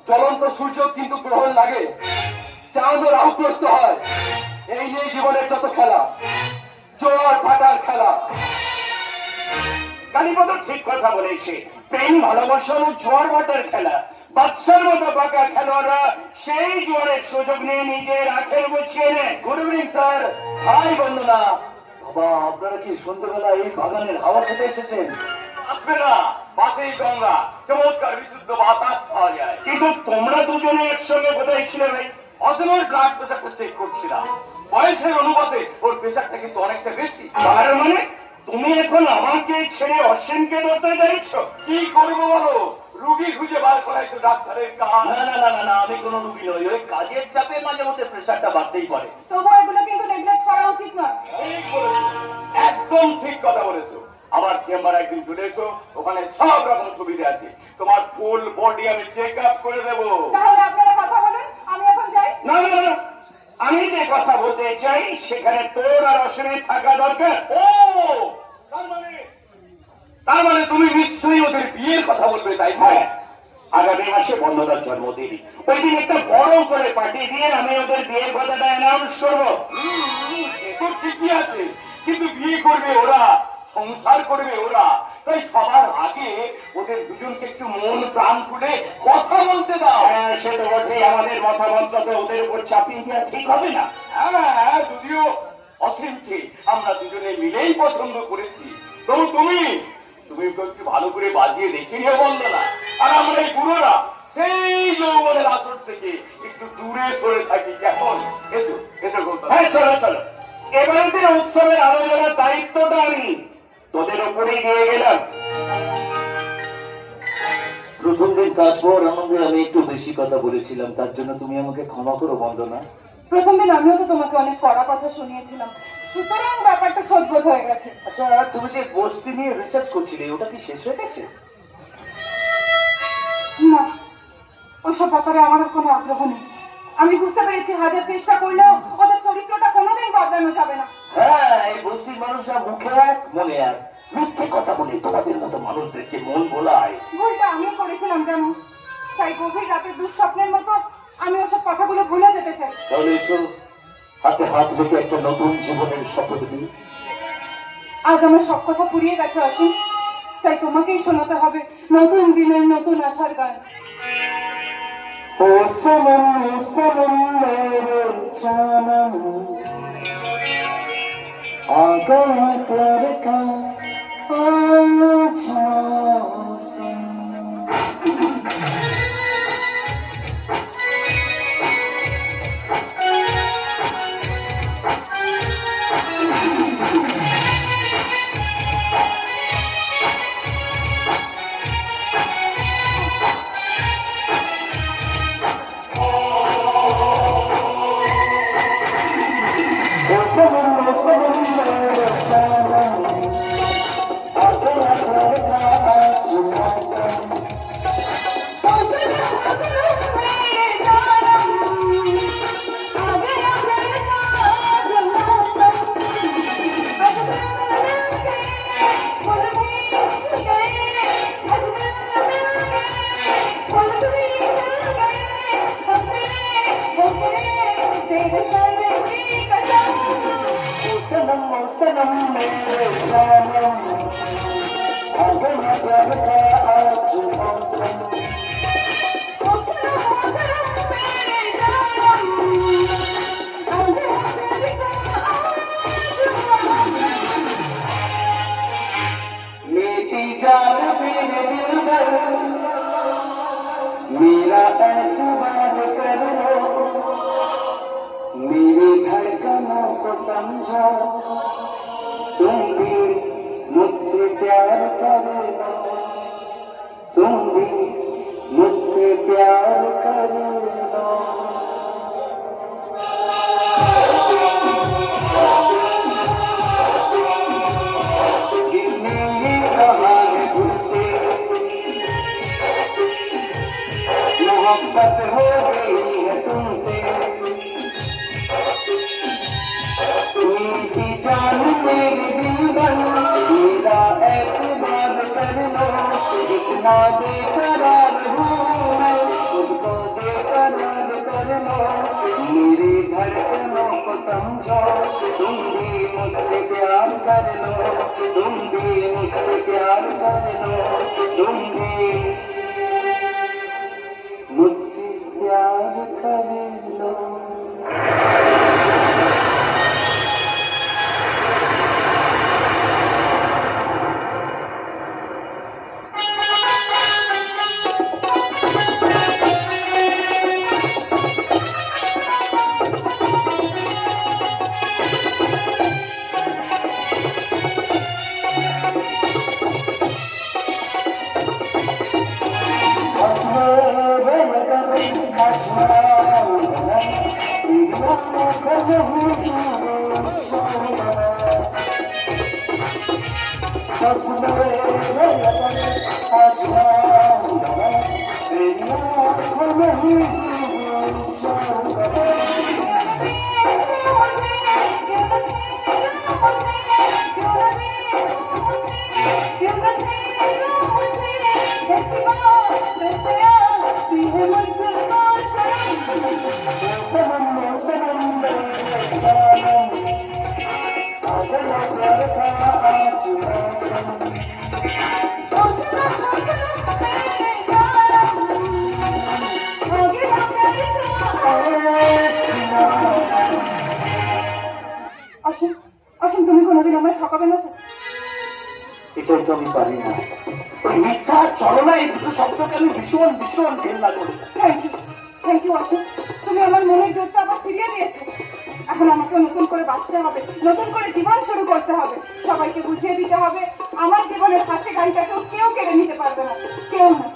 জ্বলন্ত সূর্য কিন্তু গ্রহণ লাগে, চাঁদ রাহুগ্রস্ত হয়। এই নিয়ে জীবনের যত খেলা, জোয়ার ভাটার খেলা। কালীপদ ঠিক কথা বলেছে। প্রেম ভালোবাসা ও জোয়ার ভাটার খেলা। বাচ্চার মতো বাঁকা খেলোয়াড়রা সেই জোয়ারের সুযোগ নিয়ে নিজের আখের গুছিয়ে নেয়। Good evening sir. হাই বন্দনা। বাবা, আপনারা কি সন্ধ্যাবেলা এই বাগানের হাওয়া খেতে এসেছেন? আসবে না, পাশেই গঙ্গা, চমৎকার বিশুদ্ধ বাতাস পাওয়া যায়। কিন্তু তোমরা দুজনে একসঙ্গে কোথায় ছিলে ভাই? অজমের ব্লাড প্রেশারটা চেক করছিলাম। বয়সের অনুপাতে ওর প্রেশারটা কিন্তু অনেকটা বেশি। তার মানে তুমি এখন আমাকে ছেড়ে অসীমকে ধরতে চাইছো? কি করবো বলো? রুগী খুঁজে বার করাই তো ডাক্তারের কাজ। না না না না না, আমি কোনো রুগী নই। ওই কাজের চাপে মাঝে মধ্যে প্রেশারটা বাড়তেই পারে। তবু এগুলো কিন্তু নেগলেক্ট করা উচিত নয়। ঠিক বলেছো, একদম ঠিক কথা বলেছো। আবার চেম্বার একদিন চলে এসো, ওখানে সব রকম সুবিধা আছে। তোমার ফুল বডি আমি চেক আপ করে দেবো। তাহলে আপনারা কথা বলেন, আমি এখন যাই। না না না, আমি যে কথা বলতে চাই সেখানে তোর আর অসীমের থাকা দরকার। ও, তার মানে তুমি নিশ্চয়ই ওদের বিয়ের কথা বলবে, তাই না? হ্যাঁ, আগামী মাসে বন্ধুটার জন্মদিন। ওই দিন একটা বড় করে পার্টি দিয়ে আমি ওদের বিয়ের কথাটা অ্যানাউন্স করবো। সে তো ঠিকই আছে, কিন্তু বিয়ে করবে ওরা, সংসার করবে ওরা। তাই সবার আগে ওদের দুজনকে একটু মন প্রাণ খুলে কথা বলতে দাও। হ্যাঁ, সে তো বটেই। আমাদের মতামতটাকে ওদের উপর চাপিয়ে দেওয়া ঠিক হবে না। হ্যাঁ, যদিও অসীমকে আমরা দুজনে মিলেই পছন্দ করেছি, তবু তুমি ওকে একটু ভালো করে বাজিয়ে দেখে নিয়ে বললো না। আর আমরা এই বুড়োরা সেই যৌবনের আসর থেকে একটু দূরে সরে থাকি। কেমন? এসো এসো গৌতম। হ্যাঁ, চলো চলো। এবারে উৎসবের আলোচনার দায়িত্বটা আমি তোদের উপরেই দিয়ে গেলাম। প্রথম দিন কাজ পাওয়ার আনন্দে আমি একটু বেশি কথা বলেছিলাম, তার জন্য তুমি আমাকে ক্ষমা করো বন্দনা। প্রথম দিন আমিও তো তোমাকে অনেক কড়া কথা শুনিয়েছিলাম, সুতরাং ব্যাপারটা সহ্যবোধ হয়ে গেছে। আচ্ছা, তুমি যে বস্তি নিয়ে রিসার্চ করছিলে, ওটা কি শেষ হয়ে গেছে? না, ওইসব ব্যাপারে আমার আর কোনো আগ্রহ নেই। আমি বুঝতে পেরেছি হাজার চেষ্টা করলেও ওদের চরিত্রটা কোনোদিন বদলানো যাবে না। হ্যাঁ, এই বস্তির মানুষরা মুখে এক মনে এক মিথ্যে কথা বলে তোমাদের মতো মানুষদেরকে মন ভোলায়। ভুলটা আমিও করেছিলাম জানো, তাই গভীর রাতের দুঃস্বপ্নের মতো আমি ওসব কথাগুলো ভুলে যেতে চাই। তাহলে এসো, হাতে হাত রেখে একটা নতুন জীবনের শপথ নিই। আজ আমার সব কথা ফুরিয়ে গেছে অসীম, তাই তোমাকেই শোনাতে হবে নতুন দিনের নতুন আশার গান। ও সনম সনম মেরে জানম आ गया प्यार का आज मौसम। सनम मेरे जानम आ गया प्यार का आज मौसम। मेरी जान मेरे दिल भर मेरा एतबार कर लो, मेरी धड़कनों को समझो, तुम भी मुझसे प्यार कर लो, तुम भी मुझसे प्यार कर लो। जितने ये कहा है भूलते, मोहब्बत हो गई है तुमसे, मेरी जान मेरी दिल बन मेरा एतबार कर लो, जितना बेकरार हूँ मैं खुद को लो मेरी धड़कनों को समझो तुम भी मुझसे प्यार कर लो तुम भी मुझसे प्यार कर लो तुम भी मुझसे प्यार कर लो অসীম, অসীম, তুমি কোনোদিন আমায় ঠকাবে না তো? এটাই তো আমি পারি না। ওই মিথ্যা চলনা এই দুটো শব্দকে আমি ভীষণ ভীষণ ঘেন্না করি। থ্যাংক ইউ অসীম, তুমি আমার মনের জোরটা আবার ফিরিয়ে দিয়েছো। এখন আমাকে নতুন করে বাঁচতে হবে, নতুন করে জীবন শুরু করতে হবে, সবাইকে বুঝিয়ে দিতে হবে আমার জীবনের হাসি গাড়িটাকেও কেউ কেড়ে নিতে পারবে না, কেউ না।